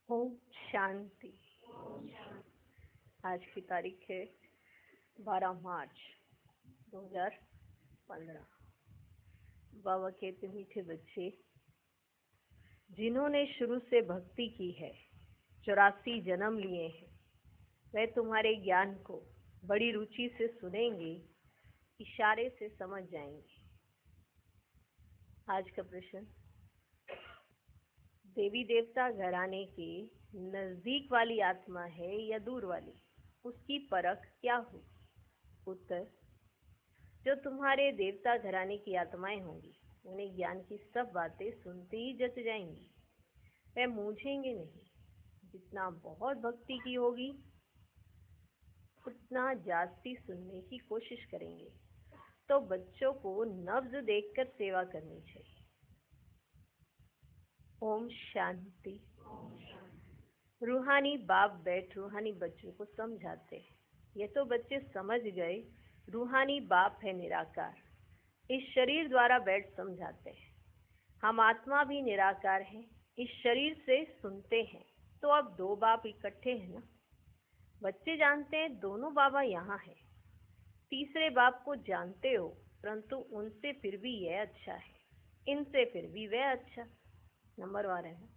ओम शांति। आज की तारीख है 12 मार्च 2015। बाबा कहते मीठे बच्चे, जिन्होंने शुरू से भक्ति की है, 84 जन्म लिए हैं, वे तुम्हारे ज्ञान को बड़ी रुचि से सुनेंगे, इशारे से समझ जाएंगे। आज का प्रश्न, देवी देवता घराने के नजदीक वाली आत्मा है या दूर वाली, उसकी परख क्या हो? उत्तर, जो तुम्हारे देवता घराने की आत्माएं होंगी उन्हें ज्ञान की सब बातें सुनते ही जच जाएंगी। वे मूझेंगे नहीं। जितना बहुत भक्ति की होगी उतना जास्ती सुनने की कोशिश करेंगे। तो बच्चों को नब्ज देखकर सेवा करनी चाहिए। ओम शांति। रूहानी बाप बैठ रूहानी बच्चों को समझाते हैं। ये तो बच्चे समझ गए, रूहानी बाप है निराकार। इस शरीर द्वारा बैठ समझाते हैं। हम आत्मा भी निराकार हैं, इस शरीर से सुनते हैं। तो अब दो बाप इकट्ठे हैं ना। बच्चे जानते हैं दोनों बाबा यहाँ हैं। तीसरे बाप को जानते हो, परंतु उनसे फिर भी यह अच्छा है, इनसे फिर भी वह अच्छा। नंबरवार है ना।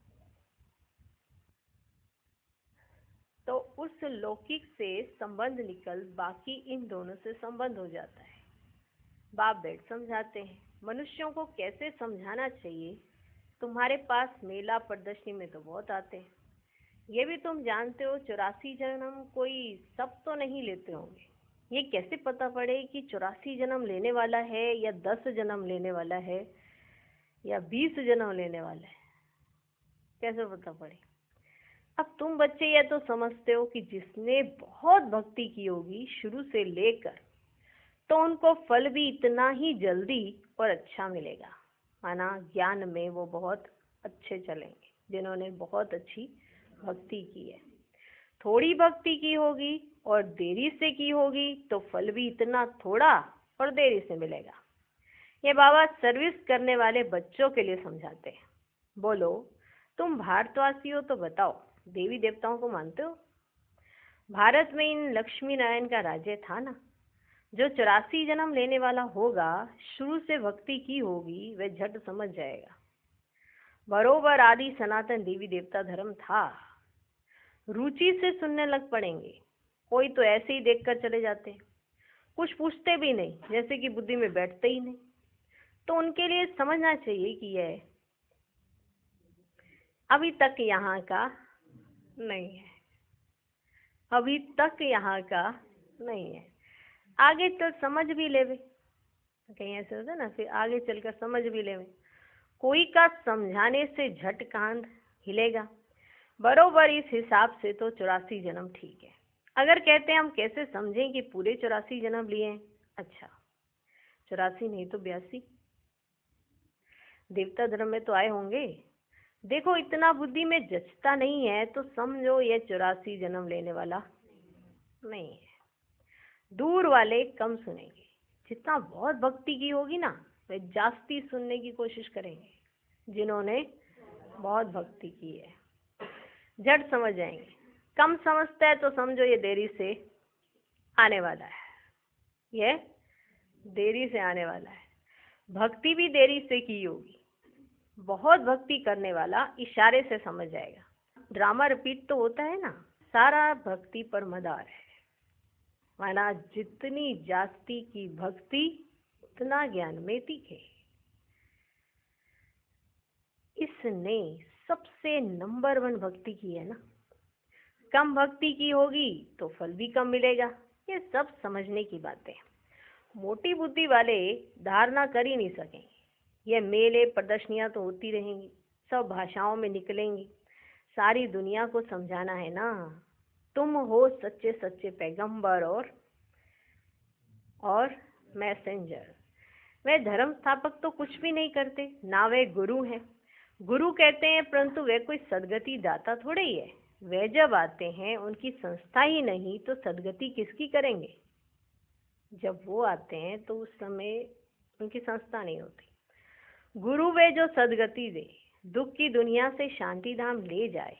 तो उस लौकिक से संबंध निकल बाकी इन दोनों से संबंध हो जाता है। बाप बैठ समझाते हैं मनुष्यों को कैसे समझाना चाहिए। तुम्हारे पास मेला प्रदर्शनी में तो बहुत आते हैं, ये भी तुम जानते हो 84 जन्म कोई सब तो नहीं लेते होंगे। ये कैसे पता पड़े कि 84 जन्म लेने वाला है या 10 जन्म लेने वाला है या 20 जन्म लेने वाला है? कैसे पता पड़े? अब तुम बच्चे ये तो समझते हो कि जिसने बहुत भक्ति की होगी शुरू से लेकर, तो उनको फल भी इतना ही जल्दी और अच्छा मिलेगा। माना ज्ञान में वो बहुत अच्छे चलेंगे जिन्होंने बहुत अच्छी भक्ति की है। थोड़ी भक्ति की होगी और देरी से की होगी तो फल भी इतना थोड़ा और देरी से मिलेगा। ये बाबा सर्विस करने वाले बच्चों के लिए समझाते हैं। बोलो, तुम भारतवासी हो तो बताओ, देवी देवताओं को मानते हो? भारत में इन लक्ष्मी नारायण का राज्य था ना। जो 84 जन्म लेने वाला होगा, शुरू से भक्ति की होगी, वह झट समझ जाएगा। बरोबर आदि सनातन देवी देवता धर्म था। रुचि से सुनने लग पड़ेंगे। कोई तो ऐसे ही देखकर चले जाते हैं, कुछ पूछते भी नहीं, जैसे कि बुद्धि में बैठते ही नहीं। तो उनके लिए समझना चाहिए कि यह अभी तक यहाँ का नहीं है, अभी तक यहाँ का नहीं है। आगे तो समझ भी लेवे, कहीं ऐसे होता ना, फिर आगे चलकर समझ भी लेवे। कोई का समझाने से झट कांध हिलेगा। बरोबर इस हिसाब से तो 84 जन्म ठीक है। अगर कहते हैं हम कैसे समझें कि पूरे 84 जन्म लिए हैं? अच्छा, 84 नहीं तो 82 देवता धर्म में तो आए होंगे। देखो इतना बुद्धि में जचता नहीं है तो समझो ये 84 जन्म लेने वाला नहीं है। दूर वाले कम सुनेंगे। जितना बहुत भक्ति की होगी ना, वे जास्ती सुनने की कोशिश करेंगे। जिन्होंने बहुत भक्ति की है झट समझ जाएंगे। कम समझता है तो समझो ये देरी से आने वाला है, ये देरी से आने वाला है। भक्ति भी देरी से की होगी। बहुत भक्ति करने वाला इशारे से समझ जाएगा। ड्रामा रिपीट तो होता है ना। सारा भक्ति पर मदार है। माना जितनी जास्ती की भक्ति उतना ज्ञान में तीखे। इसने सबसे नंबर 1 भक्ति की है ना। कम भक्ति की होगी तो फल भी कम मिलेगा। ये सब समझने की बातें। मोटी बुद्धि वाले धारणा कर ही नहीं सकेंगे। ये मेले प्रदर्शनियां तो होती रहेंगी, सब भाषाओं में निकलेंगी। सारी दुनिया को समझाना है ना। तुम हो सच्चे सच्चे पैगंबर और मैसेंजर। वे धर्म स्थापक तो कुछ भी नहीं करते ना, वे गुरु हैं। गुरु कहते हैं, परंतु वे कोई सदगति दाता थोड़े ही है। वे जब आते हैं उनकी संस्था ही नहीं तो सदगति किसकी करेंगे? जब वो आते हैं तो उस समय उनकी संस्था नहीं होती। गुरु वे जो सदगति दे, दुख की दुनिया से शांति धाम ले जाए।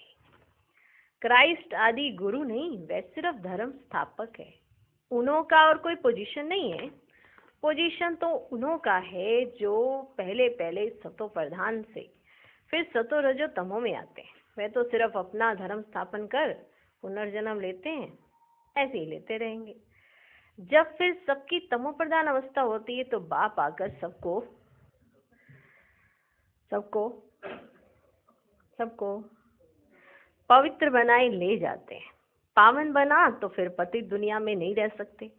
क्राइस्ट आदि गुरु नहीं, वे सिर्फ धर्म स्थापक है। उन्हों का और कोई पोजीशन नहीं है। पोजीशन तो उन्हों का है जो पहले पहले सतो प्रधान से फिर सतो रजो तमो में आते हैं। वे तो सिर्फ अपना धर्म स्थापन कर पुनर्जन्म लेते हैं, ऐसे ही लेते रहेंगे। जब फिर सबकी तमो प्रधान अवस्था होती है तो बाप आकर सबको सबको सबको पवित्र बनाए ले जाते हैं। पावन बना तो फिर पतित दुनिया में नहीं रह सकते।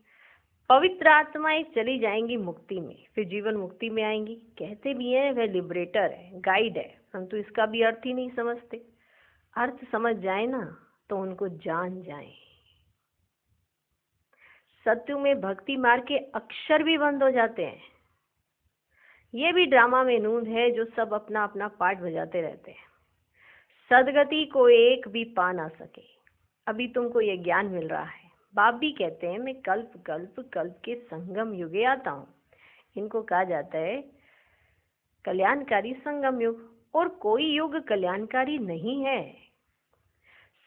पवित्र आत्माएं चली जाएंगी मुक्ति में, फिर जीवन मुक्ति में आएंगी। कहते भी हैं वह लिबरेटर है, गाइड है, परंतु इसका भी अर्थ ही नहीं समझते। अर्थ समझ जाए ना तो उनको जान जाए। सत्य में भक्ति मार्ग के अक्षर भी बंद हो जाते हैं। ये भी ड्रामा में नूंद है जो सब अपना अपना पार्ट बजाते रहते हैं। सदगति को एक भी पा ना सके। अभी तुमको ये ज्ञान मिल रहा है। बाप भी कहते हैं मैं कल्प कल्प कल्प के संगम युगे आता हूँ। इनको कहा जाता है कल्याणकारी संगम युग, और कोई युग कल्याणकारी नहीं है।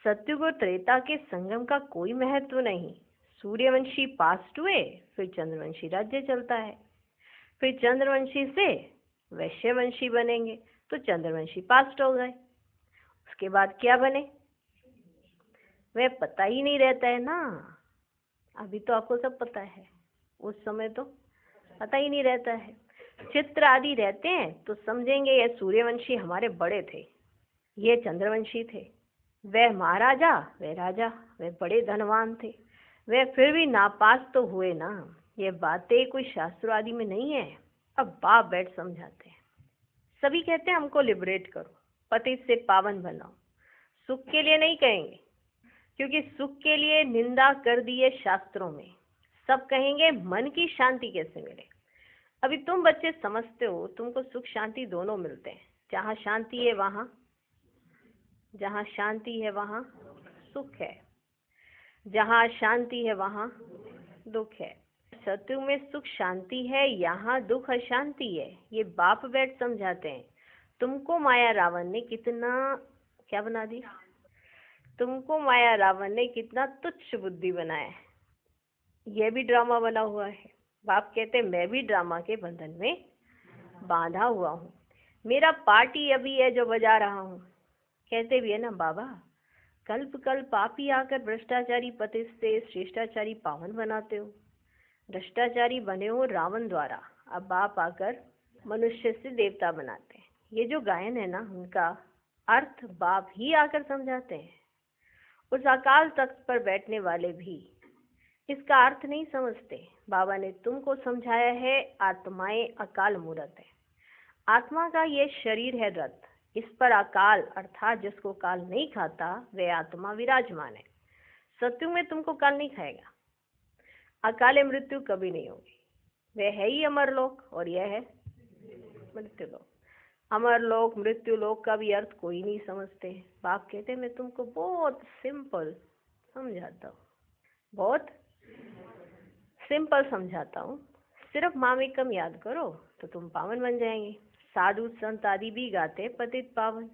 सत्युग और त्रेता के संगम का कोई महत्व नहीं। सूर्यवंशी पास्ट हुए, फिर चंद्रवंशी राज्य चलता है, फिर चंद्रवंशी से वैश्यवंशी बनेंगे तो चंद्रवंशी पास्ट हो गए। उसके बाद क्या बने वह पता ही नहीं रहता है ना। अभी तो आपको सब पता है, उस समय तो पता ही नहीं रहता है। चित्र आदि रहते हैं तो समझेंगे ये सूर्यवंशी हमारे बड़े थे, ये चंद्रवंशी थे, वह महाराजा, वह राजा, वह बड़े धनवान थे, वह फिर भी नापास तो हुए ना। ये बातें कोई शास्त्र आदि में नहीं है। अब बाप बैठ समझाते हैं। सभी कहते हैं हमको लिबरेट करो, पतित से पावन बनाओ। सुख के लिए नहीं कहेंगे, क्योंकि सुख के लिए निंदा कर दी है शास्त्रों में। सब कहेंगे मन की शांति कैसे मिले। अभी तुम बच्चे समझते हो तुमको सुख शांति दोनों मिलते हैं। जहाँ शांति है वहाँ सुख है, जहाँ शांति है वहाँ दुख है। सत्युग में सुख शांति है, यहाँ दुख अशांति है। ये बाप बैठ समझाते हैं। तुमको माया रावण ने कितना क्या बना दी, तुमको माया रावण ने कितना तुच्छ बुद्धि बनाया है। यह भी ड्रामा बना हुआ है। बाप कहते हैं मैं भी ड्रामा के बंधन में बांधा हुआ हूँ। मेरा पार्टी अभी है जो बजा रहा हूँ। कहते भी है ना बाबा, कल्प कल्प आप ही आकर भ्रष्टाचारी पतित से श्रेष्ठाचारी पावन बनाते हो। भ्रष्टाचारी बने हो रावण द्वारा, अब बाप आकर मनुष्य से देवता बनाते हैं। ये जो गायन है ना, उनका अर्थ बाप ही आकर समझाते हैं। उस अकाल तख्त पर बैठने वाले भी इसका अर्थ नहीं समझते। बाबा ने तुमको समझाया है आत्माएं अकाल मूर्त है। आत्मा का ये शरीर है रथ, इस पर अकाल अर्थात जिसको काल नहीं खाता वह आत्मा विराजमान है। सत्युग में तुमको काल नहीं खाएगा। अकाले मृत्यु कभी नहीं होगी। वह है ही अमरलोक और यह है मृत्युलोक। अमरलोक मृत्युलोक का भी अर्थ कोई नहीं समझते। बाप कहते हैं मैं तुमको बहुत सिंपल समझाता हूँ, बहुत सिंपल समझाता हूँ। सिर्फ मामिकम याद करो तो तुम पावन बन जाएंगे। साधु संत आदि भी गाते पतित पावन।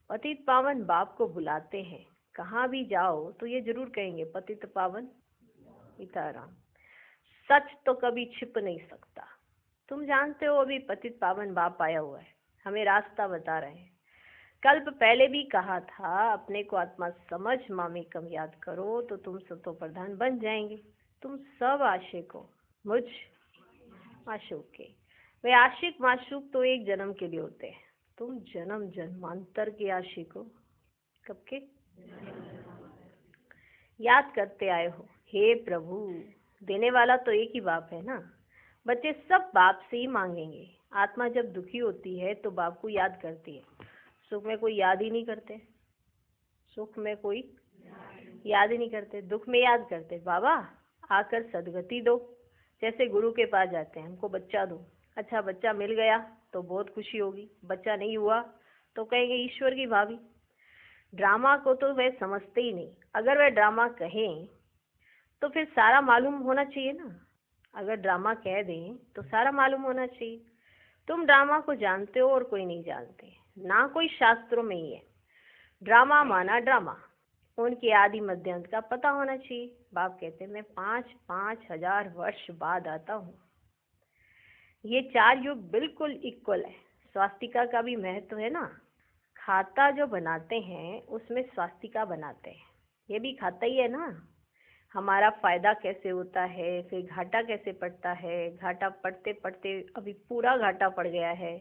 पतित पावन बाप को बुलाते हैं। कहाँ भी जाओ तो ये जरूर कहेंगे पतित पावन सीताराम। सच तो कभी छिप नहीं सकता। तुम जानते हो अभी पतित पावन बाप आया हुआ है, हमें रास्ता बता रहे हैं। कल्प पहले भी कहा था अपने को आत्मा समझ मामिकम याद करो तो तुम सतो प्रधान बन जाएंगे। तुम सब आशिक हो मुझ माशूक के। वे आशिक माशूक तो एक जन्म के लिए होते हैं। तुम जन्म जन्मांतर के आशिक हो। कब के याद करते आए हो। हे प्रभु, देने वाला तो एक ही बाप है ना। बच्चे सब बाप से ही मांगेंगे। आत्मा जब दुखी होती है तो बाप को याद करती है। सुख में कोई याद ही नहीं करते, सुख में कोई याद ही नहीं करते, दुख में याद करते। बाबा आकर सदगति दो। जैसे गुरु के पास जाते हैं, हमको बच्चा दो। अच्छा बच्चा मिल गया तो बहुत खुशी होगी, बच्चा नहीं हुआ तो कहेंगे ईश्वर की भाभी। ड्रामा को तो वह समझते ही नहीं। अगर वह ड्रामा कहें तो फिर सारा मालूम होना चाहिए ना। अगर ड्रामा कह दें तो सारा मालूम होना चाहिए। तुम ड्रामा को जानते हो और कोई नहीं जानते, ना कोई शास्त्रों में ही है। ड्रामा माना ड्रामा, उनके आदि मध्य अंत का पता होना चाहिए। बाप कहते हैं मैं 5,000 वर्ष बाद आता हूँ। ये 4 युग बिल्कुल इक्वल है। स्वास्तिका का भी महत्व है ना। खाता जो बनाते हैं उसमें स्वास्तिका बनाते हैं। ये भी खाता ही है ना। हमारा फायदा कैसे होता है, फिर घाटा कैसे पड़ता है, घाटा पड़ते पड़ते अभी पूरा घाटा पड़ गया है।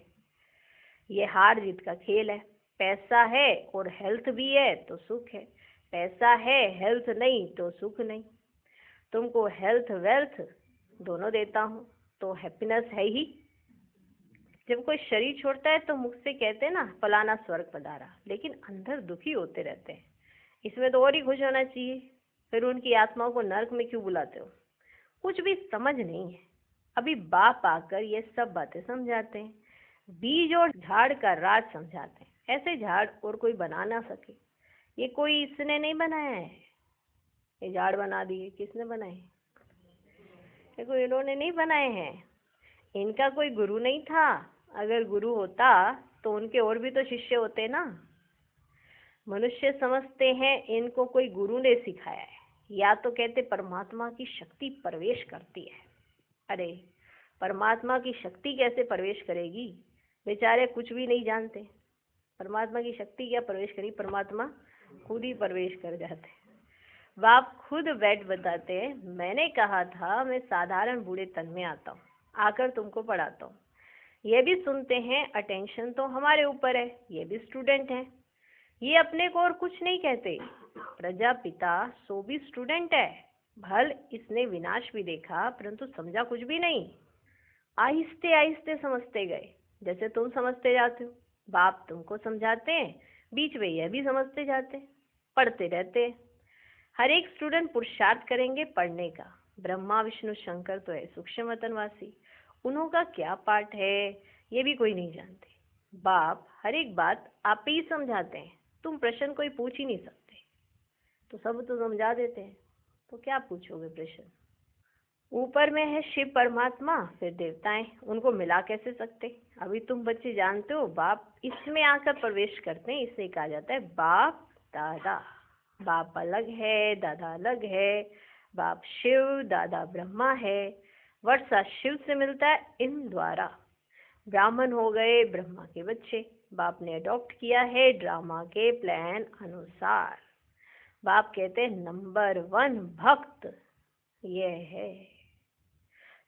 ये हार जीत का खेल है। पैसा है और हेल्थ भी है तो सुख है, पैसा है हेल्थ नहीं तो सुख नहीं। तुमको हेल्थ वेल्थ दोनों देता हूँ तो हैप्पीनेस है ही। जब कोई शरीर छोड़ता है तो मुख से कहते हैं ना फलाना स्वर्ग पधारा, लेकिन अंदर दुखी होते रहते हैं। इसमें तो और ही खुश होना चाहिए। फिर उनकी आत्माओं को नरक में क्यों बुलाते हो? कुछ भी समझ नहीं है। अभी बाप आकर ये सब बातें समझाते हैं, बीज और झाड़ का राज समझाते हैं। ऐसे झाड़ और कोई बना ना सके। ये कोई इसने नहीं बनाया है। ये झाड़ बना दिए, किसने बनाए? ये कोई इन्होंने नहीं बनाए हैं। इनका कोई गुरु नहीं था। अगर गुरु होता तो उनके और भी तो शिष्य होते ना। मनुष्य समझते हैं इनको कोई गुरु ने सिखाया है, या तो कहते परमात्मा की शक्ति प्रवेश करती है। अरे परमात्मा की शक्ति कैसे प्रवेश करेगी? बेचारे कुछ भी नहीं जानते। परमात्मा की शक्ति क्या प्रवेश करेगी? परमात्मा खुद ही प्रवेश कर जाते हैं। बाप खुद बैठ बताते हैं, मैंने कहा था मैं साधारण बूढ़े तन में आता हूँ, आकर तुमको पढ़ाता हूँ। ये भी सुनते हैं, अटेंशन तो हमारे ऊपर है। ये भी स्टूडेंट हैं। ये अपने को और कुछ नहीं कहते। प्रजापिता सो भी स्टूडेंट है। भल इसने विनाश भी देखा परंतु समझा कुछ भी नहीं। आहिस्ते आहिस्ते समझते गए, जैसे तुम समझते जाते हो। बाप तुमको समझाते हैं, बीच में यह भी समझते जाते हैं, पढ़ते रहते हैं। हर एक स्टूडेंट पुरुषार्थ करेंगे पढ़ने का। ब्रह्मा विष्णु शंकर तो है सूक्ष्म वतनवासी, उन्हों का क्या पार्ट है ये भी कोई नहीं जानते। बाप हर एक बात आप ही समझाते हैं। तुम प्रश्न कोई पूछ ही नहीं सकते, तो सब तो समझा देते हैं, तो क्या पूछोगे प्रश्न? ऊपर में है शिव परमात्मा, फिर देवताएं, उनको मिला कैसे सकते? अभी तुम बच्चे जानते हो। बाप इसमें आकर प्रवेश करते हैं, इससे कहा जाता है बाप दादा। बाप अलग है, दादा अलग है। बाप शिव, दादा ब्रह्मा है। वर्षा शिव से मिलता है इन द्वारा। ब्राह्मण हो गए ब्रह्मा के बच्चे। बाप ने अडॉप्ट किया है ड्रामा के प्लान अनुसार। बाप कहते हैं नंबर 1 भक्त ये है।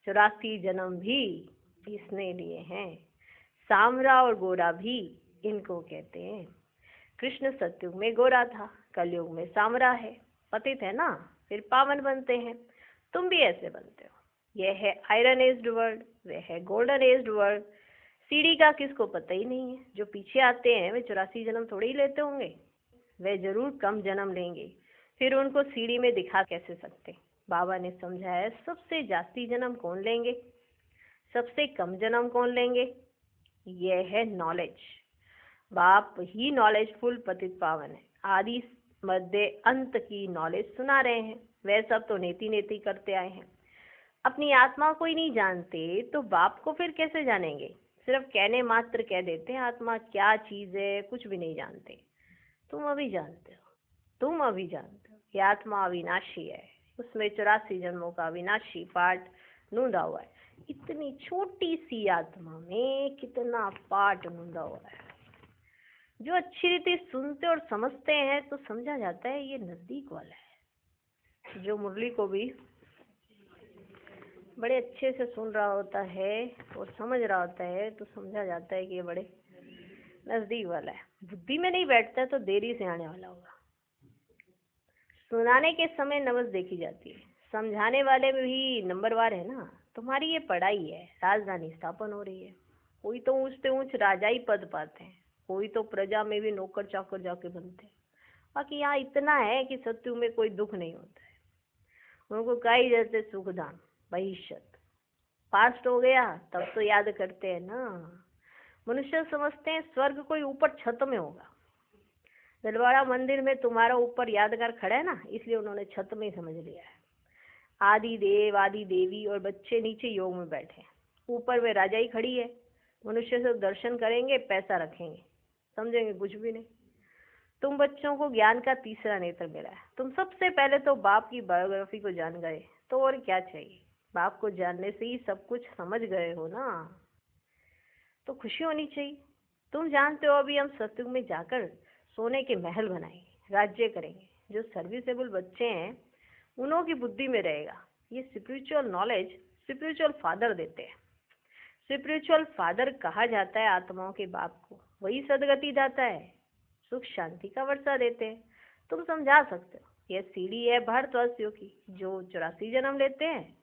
84 जन्म भी इसने लिए हैं। सांवरा और गोरा भी इनको कहते हैं। कृष्ण सतयुग में गोरा था, कलयुग में सांवरा है। पतित है ना, फिर पावन बनते हैं। तुम भी ऐसे बनते हो। यह है आयरन एज्ड वर्ल्ड, वह है गोल्डन एज्ड वर्ल्ड। सीढ़ी का किसको पता ही नहीं है। जो पीछे आते हैं वे 84 जन्म थोड़े ही लेते होंगे, वे जरूर कम जन्म लेंगे। फिर उनको सीढ़ी में दिखा कैसे सकते? बाबा ने समझाया सबसे जास्ती जन्म कौन लेंगे, सबसे कम जन्म कौन लेंगे? यह है नॉलेज। बाप ही नॉलेजफुल पतित पावन है। आदि मध्य अंत की नॉलेज सुना रहे हैं। वह सब तो नेति नेति करते आए हैं। अपनी आत्मा को ही नहीं जानते तो बाप को फिर कैसे जानेंगे? सिर्फ कहने मात्र कह देते हैं आत्मा क्या चीज है, कुछ भी नहीं जानते। तुम अभी जानते हो, तुम अभी जानते हो कि आत्मा अविनाशी है। उसमें 84 जन्मों का अविनाशी पाठ नूंदा हुआ है। इतनी छोटी सी आत्मा में कितना पाठ नूंदा हुआ है। जो अच्छी रीति सुनते और समझते हैं तो समझा जाता है ये नजदीक वाला है। जो मुरली को भी बड़े अच्छे से सुन रहा होता है और समझ रहा होता है तो समझा जाता है कि ये बड़े नजदीक वाला है। बुद्धि में नहीं बैठता है तो देरी से आने वाला होगा। सुनाने के समय नमज देखी जाती है, समझाने वाले में भी नंबरवार है ना। तुम्हारी ये पढ़ाई है, राजधानी स्थापन हो रही है। कोई तो ऊंच से ऊंच राजा ही पद पाते हैं, कोई तो प्रजा में भी नौकर चाकर जाके बनते हैं। बाकी यहाँ इतना है कि सत्यु में कोई दुख नहीं होता है। उनको कही जैसे सुखदान भविष्य पास्ट हो गया तब तो याद करते हैं ना। मनुष्य समझते हैं स्वर्ग कोई ऊपर छत में होगा। दिलवाड़ा मंदिर में तुम्हारा ऊपर यादगार खड़ा है ना, इसलिए उन्होंने छत में ही समझ लिया है। आदि देव आदि देवी और बच्चे नीचे योग में बैठे हैं, ऊपर वे राजा ही खड़ी है। मनुष्य से दर्शन करेंगे, पैसा रखेंगे, समझेंगे कुछ भी नहीं। तुम बच्चों को ज्ञान का तीसरा नेत्र मिला है। तुम सबसे पहले तो बाप की बायोग्राफी को जान गए, तो और क्या चाहिए। बाप को जानने से ही सब कुछ समझ गए हो ना, तो खुशी होनी चाहिए। तुम जानते हो अभी हम सत्युग में जाकर सोने के महल बनाएंगे, राज्य करेंगे। जो सर्विसेबल बच्चे हैं उन्हों की बुद्धि में रहेगा। ये स्पिरिचुअल नॉलेज स्पिरिचुअल फादर देते हैं। स्पिरिचुअल फादर कहा जाता है आत्माओं के बाप को। वही सदगति दाता है, सुख शांति का वर्षा देते हैं। तुम समझा सकते हो, यह सीढ़ी है भारतवासियों की जो 84 जन्म लेते हैं।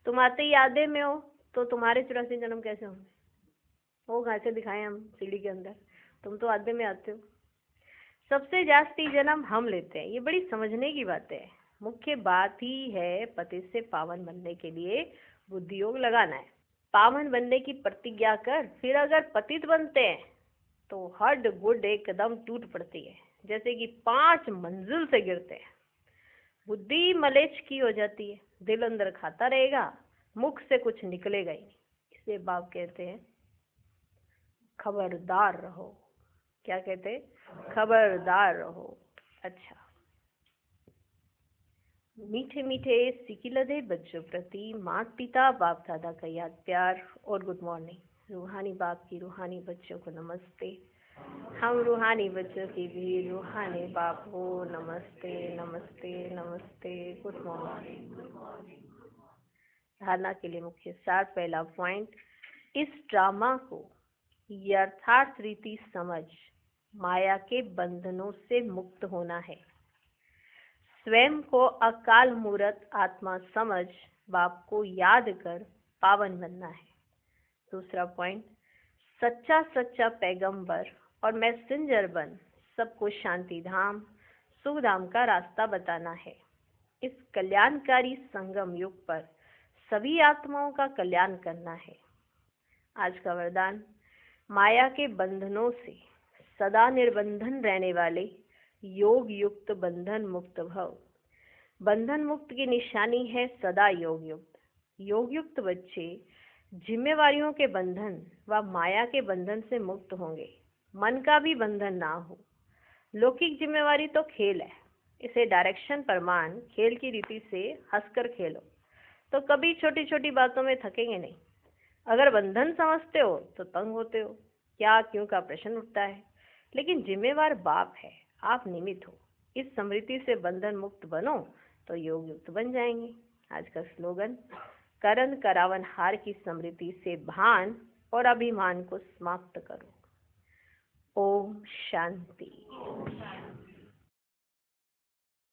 तुम आते ही आधे में हो, तो तुम्हारे 84 जन्म कैसे होंगे? वो कहाँ से दिखाएं हम सीढ़ी के अंदर? तुम तो आधे में आते हो। सबसे जास्ती जन्म हम लेते हैं, ये बड़ी समझने की बात है। मुख्य बात ही है पतित से पावन बनने के लिए बुद्धि योग लगाना है। पावन बनने की प्रतिज्ञा कर, फिर अगर पतित बनते हैं तो हड गुड एकदम टूट पड़ती है, जैसे कि 5 मंजिल से गिरते हैं। बुद्धि मलेच्छ की हो जाती है, दिल अंदर खाता रहेगा, मुख से कुछ निकलेगा ही नहीं। इसलिए बाप कहते हैं खबरदार रहो। क्या कहते हैं? खबरदार रहो। अच्छा, मीठे मीठे सिकिलधे बच्चों प्रति माता पिता बाप दादा का याद प्यार और गुड मॉर्निंग। रूहानी बाप की रूहानी बच्चों को नमस्ते। हम रूहानी बच्चों की भी रूहानी बाप को नमस्ते नमस्ते नमस्ते, गुड मॉर्निंग। धारणा के लिए मुख्य सार। पहला पॉइंट, इस ड्रामा को यथार्थ रीति समझ माया के बंधनों से मुक्त होना है। स्वयं को अकाल मूर्त आत्मा समझ बाप को याद कर पावन बनना है। दूसरा पॉइंट, सच्चा सच्चा पैगंबर और मैसेंजर बन सबको शांति धाम सुख धाम का रास्ता बताना है। इस कल्याणकारी संगम युग पर सभी आत्माओं का कल्याण करना है। आज का वरदान, माया के बंधनों से सदा निर्बंधन रहने वाले योग युक्त बंधन मुक्त भव। बंधन मुक्त की निशानी है सदा योग युक्त। योग युक्त बच्चे जिम्मेवारियों के बंधन व माया के बंधन से मुक्त होंगे। मन का भी बंधन ना हो। लौकिक जिम्मेवारी तो खेल है, इसे डायरेक्शन प्रमाण खेल की रीति से हंसकर खेलो, तो कभी छोटी छोटी बातों में थकेंगे नहीं। अगर बंधन समझते हो तो तंग होते हो, क्या क्यों का प्रश्न उठता है। लेकिन जिम्मेवार बाप है, आप निमित्त हो। इस स्मृति से बंधन मुक्त बनो तो योग युक्त बन जाएंगे। आज का स्लोगन, करण करावन हार की स्मृति से भान और अभिमान को समाप्त करो। ओम शांति।